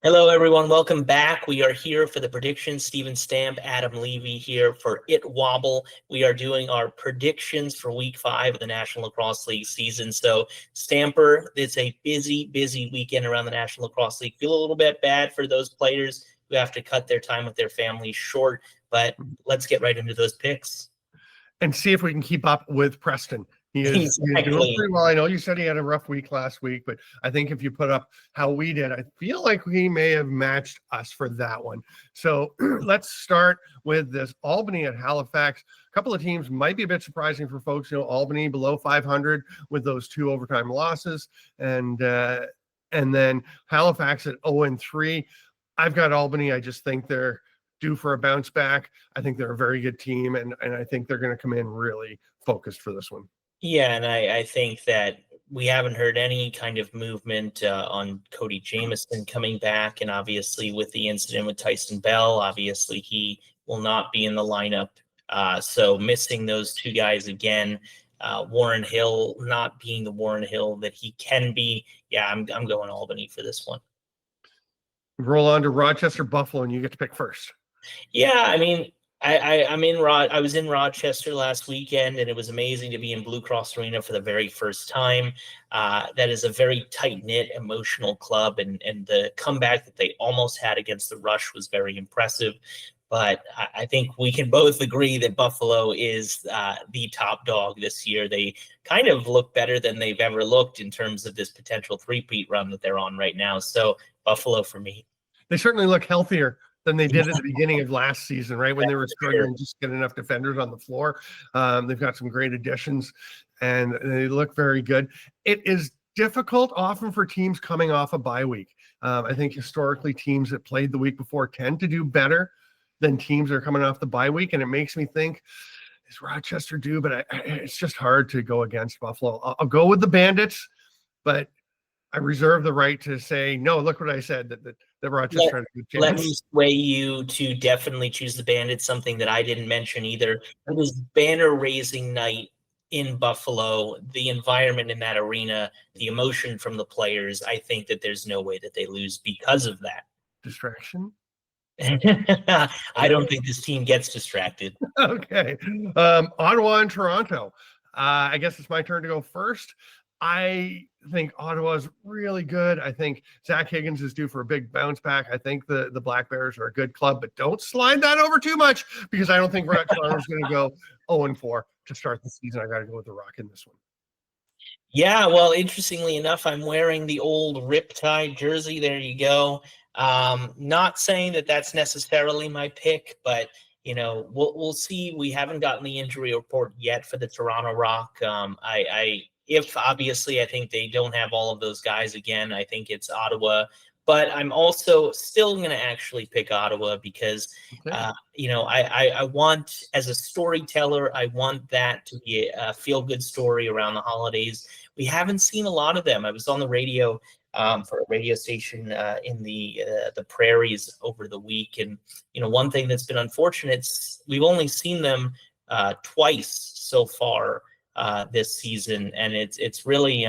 Hello, everyone. Welcome back. We are here for the predictions. Steven Stamp, Adam Levy here for ITWOBL. We are doing our predictions for Week 5 of the National Lacrosse League season. So, Stamper, it's a busy weekend around the National Lacrosse League. Feel a little bit bad for those players who have to cut their time with their families short, but let's get right into those picks. And see if we can keep up with Preston. He's doing pretty well. I know you said he had a rough week last week, but I think if you put up how we did, I feel like he may have matched us for that one. So let's start with this Albany at Halifax. A couple of teams might be a bit surprising for folks. You know, Albany below 500 with those 2 overtime losses, and then Halifax at 0-3. I've got Albany. I just think they're due for a bounce back. I think they're a very good team, and I think they're going to come in really focused for this one. Yeah, and I think that we haven't heard any kind of movement on Cody Jamieson coming back, and obviously with the incident with Tyson Bell, obviously he will not be in the lineup. So missing those 2 guys again, Warren Hill not being the Warren Hill that he can be. Yeah, I'm going Albany for this one. Roll on to Rochester Buffalo, and you get to pick first. Yeah, I mean, I was in Rochester last weekend, and it was amazing to be in Blue Cross Arena for the very first time. That is a very tight-knit, emotional club, and the comeback that they almost had against the Rush was very impressive. But I think we can both agree that Buffalo is the top dog this year. They kind of look better than they've ever looked in terms of this potential three-peat run that they're on right now. So Buffalo for me. They certainly look healthier than they did at the beginning of last season, right? When they were struggling just to get enough defenders on the floor. They've got some great additions, and they look very good. It is difficult often for teams coming off a bye week. I think historically teams that played the week before tend to do better than teams that are coming off the bye week, and it makes me think, is Rochester due? But it's just hard to go against Buffalo. I'll go with the Bandits, but I reserve the right to say, no, look what I said, that Rochester had a good chance. Let me sway you to definitely choose the Bandits, something that I didn't mention either. It was banner-raising night in Buffalo, the environment in that arena, the emotion from the players. I think that there's no way that they lose because of that. Distraction? I don't think this team gets distracted. Okay. Ottawa and Toronto. I guess it's my turn to go first. I think Ottawa's really good. I think Zach Higgins is due for a big bounce back. I think the Black Bears are a good club, but don't slide that over too much because I don't think Toronto's going to go 0-4 to start the season. I got to go with the Rock in this one. Yeah, well, interestingly enough, I'm wearing the old Riptide jersey. There you go. Not saying that that's necessarily my pick, but we'll see. We haven't gotten the injury report yet for the Toronto Rock. If obviously I think they don't have all of those guys again, I think it's Ottawa. But I'm also still going to actually pick Ottawa because, I want, as a storyteller, I want that to be a feel-good story around the holidays. We haven't seen a lot of them. I was on the radio for a radio station in the prairies over the week. And, one thing that's been unfortunate, we've only seen them twice so far this season. And it's really,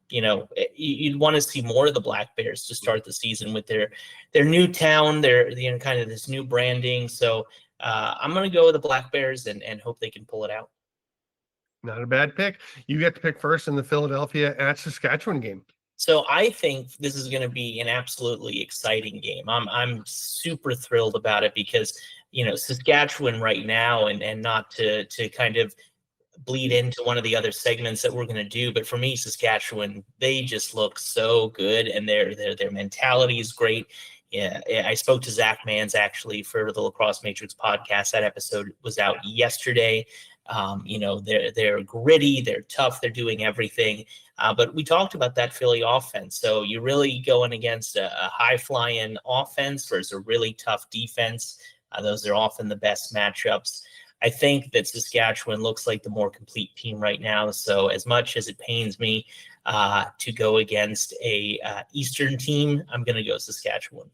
you'd want to see more of the Black Bears to start the season with their new town, their kind of this new branding. So I'm going to go with the Black Bears and hope they can pull it out. Not a bad pick. You get to pick first in the Philadelphia at Saskatchewan game. So I think this is going to be an absolutely exciting game. I'm super thrilled about it because, Saskatchewan right now, and not to kind of bleed into one of the other segments that we're going to do, but for me, Saskatchewan, they just look so good, and their mentality is great. Yeah, I spoke to Zach Mans actually for the Lacrosse Matrix podcast. That episode was out yesterday. They're gritty, they're tough, they're doing everything. But we talked about that Philly offense. So you're really going against a high-flying offense versus a really tough defense. Those are often the best matchups. I think that Saskatchewan looks like the more complete team right now. So as much as it pains me to go against a Eastern team, I'm going to go Saskatchewan.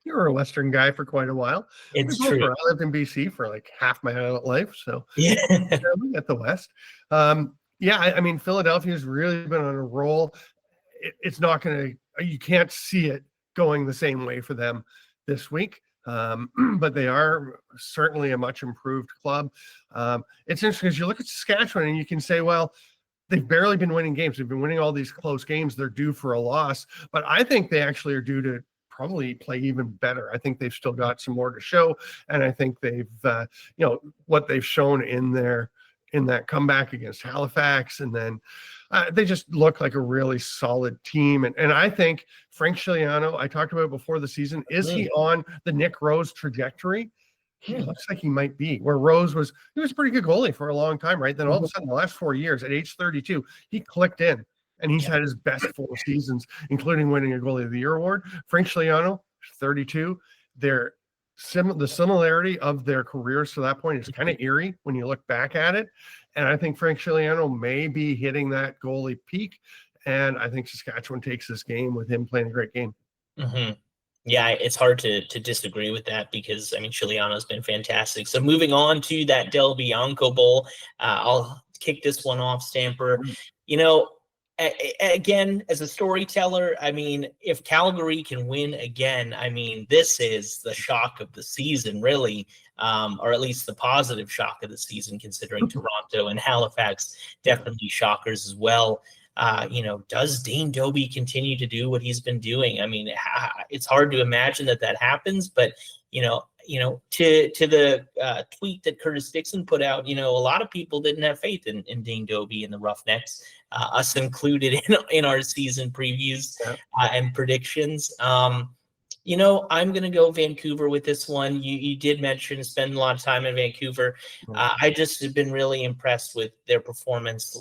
You were a Western guy for quite a while. It's true. I lived in BC for like half my adult life. So yeah, we get the West. I mean, Philadelphia's really been on a roll. It's not going to, you can't see it going the same way for them this week. But they are certainly a much improved club. It's interesting because you look at Saskatchewan and you can say, well, they've barely been winning games. They've been winning all these close games. They're due for a loss, but I think they actually are due to probably play even better. I think they've still got some more to show, and I think they've, what they've shown in that comeback against Halifax, and then they just look like a really solid team. And I think Frank Chiliano, I talked about it before the season, is he on the Nick Rose trajectory? He looks like he might be. Where Rose was, he was a pretty good goalie for a long time, right? Then all of a sudden, the last 4 years, at age 32, he clicked in, and he's had his best 4 seasons, including winning a Goalie of the Year award. Frank Chiliano, 32. The similarity of their careers to that point is kind of eerie when you look back at it. And I think Frank Chiliano may be hitting that goalie peak. And I think Saskatchewan takes this game with him playing a great game. Mm-hmm. Yeah, it's hard to disagree with that because, I mean, Chiliano's been fantastic. So moving on to that Del Bianco Bowl, I'll kick this one off, Stamper. You know, again, as a storyteller, I mean, if Calgary can win again, I mean, this is the shock of the season, really, or at least the positive shock of the season, considering Toronto and Halifax definitely shockers as well. Does Dane Dobbie continue to do what he's been doing? I mean, it's hard to imagine that happens, but to the tweet that Curtis Dixon put out, a lot of people didn't have faith in Dane Dobbie and the Roughnecks, us included in our season previews and predictions. I'm going to go Vancouver with this one. You did mention spend a lot of time in Vancouver. I just have been really impressed with their performance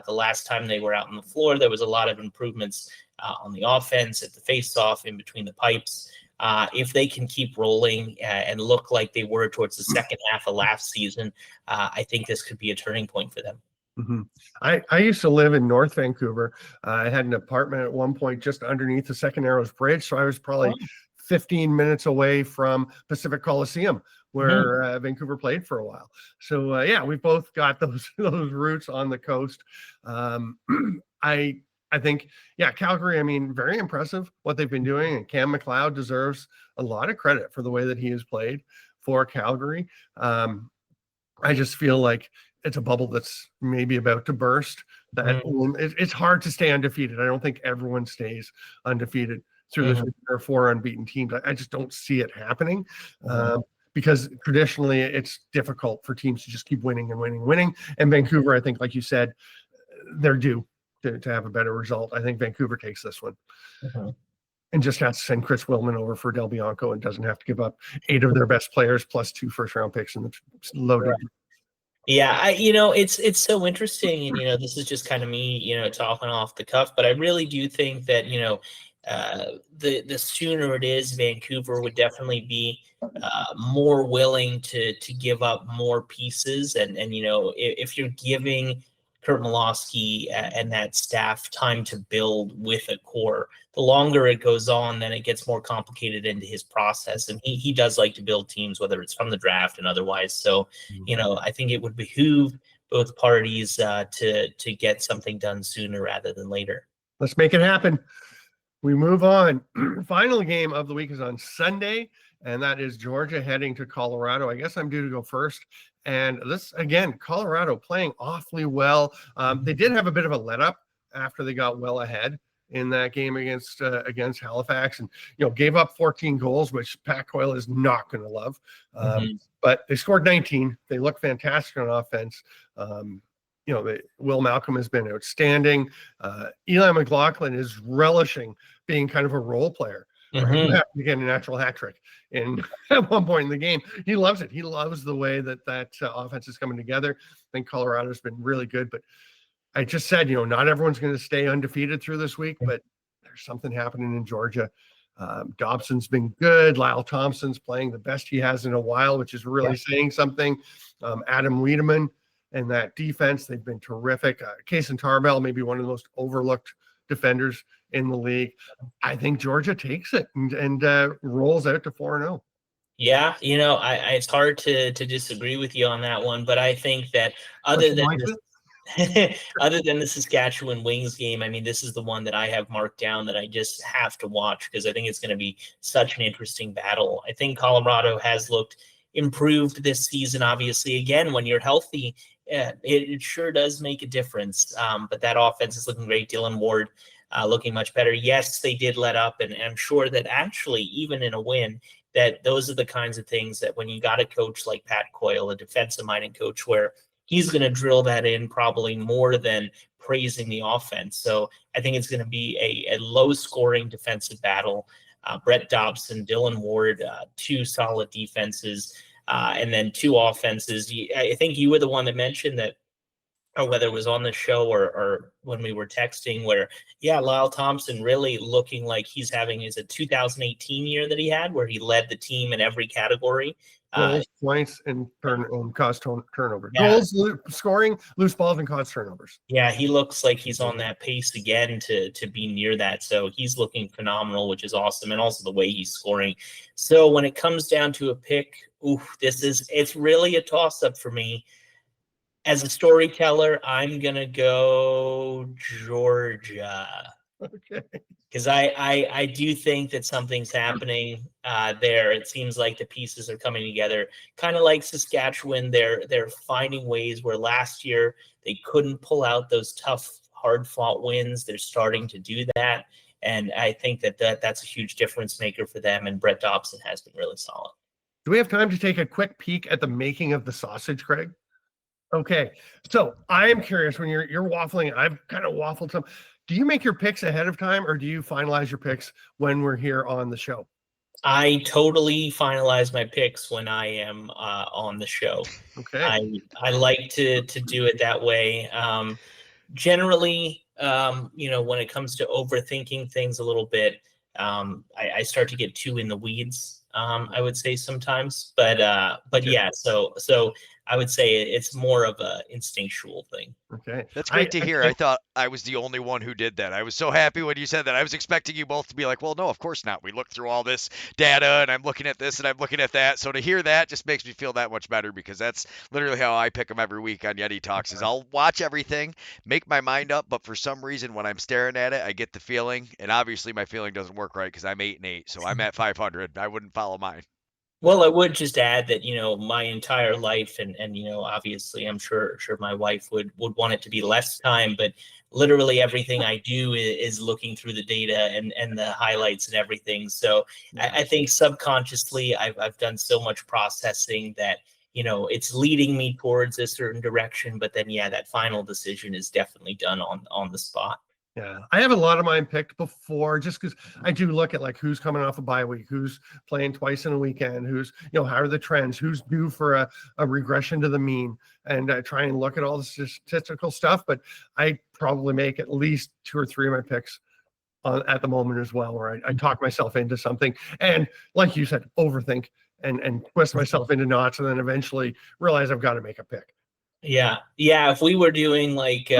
the last time they were out on the floor. There was a lot of improvements on the offense, at the face-off, in between the pipes. If they can keep rolling and look like they were towards the second half of last season, I think this could be a turning point for them. Mm-hmm. I used to live in North Vancouver. I had an apartment at one point just underneath the Second Arrows Bridge, so I was probably 15 minutes away from Pacific Coliseum, where Vancouver played for a while. So we've both got those roots on the coast. I think, Calgary, I mean, very impressive what they've been doing, and Cam McLeod deserves a lot of credit for the way that he has played for Calgary. I just feel like it's a bubble that's maybe about to burst. That it's hard to stay undefeated. I don't think everyone stays undefeated through this. There are 4 unbeaten teams. I just don't see it happening because traditionally it's difficult for teams to just keep winning. And Vancouver, I think, like you said, they're due to have a better result. I think Vancouver takes this one. And just has to send Chris Willman over for Del Bianco and doesn't have to give up 8 of their best players plus 2 first-round picks in the loaded. Yeah, it's so interesting, and this is just kind of me, talking off the cuff, but I really do think that the sooner it is, Vancouver would definitely be more willing to give up more pieces, and if you're giving Kurt Malosky and that staff time to build with a core, the longer it goes on, then it gets more complicated into his process. And he does like to build teams, whether it's from the draft and otherwise. So, I think it would behoove both parties to get something done sooner rather than later. Let's make it happen. We move on. Final game of the week is on Sunday, and that is Georgia heading to Colorado. I guess I'm due to go first. And this, again, Colorado playing awfully well. They did have a bit of a let up after they got well ahead in that game against Halifax, and gave up 14 goals, which Pat Coyle is not going to love. But they scored 19. They look fantastic on offense. Will Malcolm has been outstanding. Eli McLaughlin is relishing being kind of a role player. Right? To get a natural hat trick at one point in the game. He loves it. He loves the way that offense is coming together. I think Colorado's been really good, but I just said, not everyone's going to stay undefeated through this week, but there's something happening in Georgia. Dobson's been good. Lyle Thompson's playing the best he has in a while, which is really saying something. Adam Wiedemann and that defense, they've been terrific. Kaysen Tarbell, maybe one of the most overlooked defenders in the league. I think Georgia takes it and rolls out to 4-0. Yeah, it's hard to disagree with you on that one, but I think that other than Other than the Saskatchewan Wings game, I mean, this is the one that I have marked down that I just have to watch because I think it's going to be such an interesting battle. I think Colorado has looked improved this season. Obviously, again, when you're healthy, it sure does make a difference. But that offense is looking great. Dylan Ward looking much better. Yes, they did let up, and I'm sure that actually, even in a win, that those are the kinds of things that when you got a coach like Pat Coyle, a defensive-minded coach, where he's going to drill that in probably more than praising the offense. So I think it's going to be a low-scoring defensive battle. Brett Dobson, Dylan Ward, two solid defenses, and then two offenses. I think you were the one that mentioned that, or whether it was on the show or when we were texting, where, yeah, Lyle Thompson really looking like he's having is a 2018 year that he had, where he led the team in every category. Goals, points, and caused turnovers. Yeah. Goals, scoring, loose balls, and caused turnovers. Yeah, he looks like he's on that pace again to be near that. So he's looking phenomenal, which is awesome, and also the way he's scoring. So when it comes down to a pick, it's really a toss-up for me. As a storyteller, I'm gonna go Georgia. Okay. Because I do think that something's happening there. It seems like the pieces are coming together, kind of like Saskatchewan. They're finding ways where last year they couldn't pull out those tough, hard-fought wins. They're starting to do that, and I think that's a huge difference maker for them. And Brett Dobson has been really solid. Do we have time to take a quick peek at the making of the sausage, Craig? Okay, so I am curious, when you're waffling, I've kind of waffled some. Do you make your picks ahead of time, or do you finalize your picks when we're here on the show? I totally finalize my picks when I am on the show. Okay. I like to do it that way. Generally, when it comes to overthinking things a little bit, I start to get too in the weeds. I would say sometimes, but yeah. So I would say it's more of a instinctual thing. Okay. That's great to hear. I thought I was the only one who did that. I was so happy when you said that. I was expecting you both to be like, well, no, of course not. We looked through all this data and I'm looking at this and I'm looking at that. So to hear that just makes me feel that much better, because that's literally how I pick them every week on Yeti Talks. Is I'll watch everything, make my mind up, but for some reason when I'm staring at it, I get the feeling, and obviously my feeling doesn't work right because I'm 8-8, so I'm at 500. I wouldn't follow mine. Well, I would just add that, my entire life, and obviously I'm sure my wife would want it to be less time, but literally everything I do is looking through the data and the highlights and everything. So I think subconsciously I've done so much processing that, it's leading me towards a certain direction, but then, yeah, that final decision is definitely done on the spot. Yeah, I have a lot of mine picked before, just because I do look at like who's coming off a bye week, who's playing twice in a weekend, who's, how are the trends, who's due for a regression to the mean, and I try and look at all the statistical stuff. But I probably make at least 2 or 3 of my picks at the moment as well, where I talk myself into something, and like you said, overthink and twist myself into knots, and then eventually realize I've got to make a pick. Yeah. If we were doing like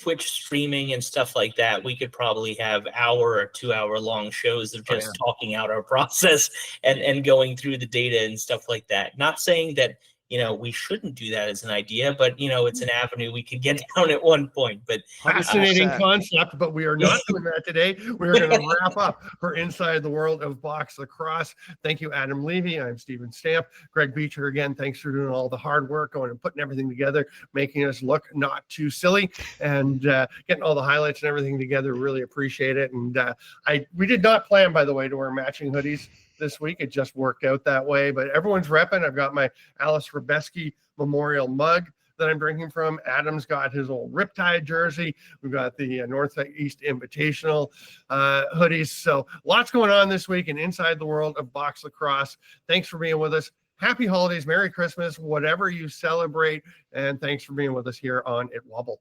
Twitch streaming and stuff like that, we could probably have hour or 2-hour long shows of just talking out our process and going through the data and stuff like that. Not saying that, we shouldn't do that as an idea, but, it's an avenue we could get down at one point. But fascinating concept, but we are not doing that today. We're going to wrap up for Inside the World of Box Lacrosse. Thank you, Adam Levy. I'm Stephen Stamp. Greg Beecher, again, thanks for doing all the hard work, going and putting everything together, making us look not too silly, and getting all the highlights and everything together. Really appreciate it. And we did not plan, by the way, to wear matching hoodies this week. It just worked out that way, but everyone's repping. I've got my Alice Rabeski Memorial mug that I'm drinking from. Adam's got his old Riptide jersey. We've got the Northeast Invitational hoodies. So lots going on this week in Inside the World of Box Lacrosse. Thanks for being with us. Happy holidays, Merry Christmas, whatever you celebrate, and thanks for being with us here on ITWOBL.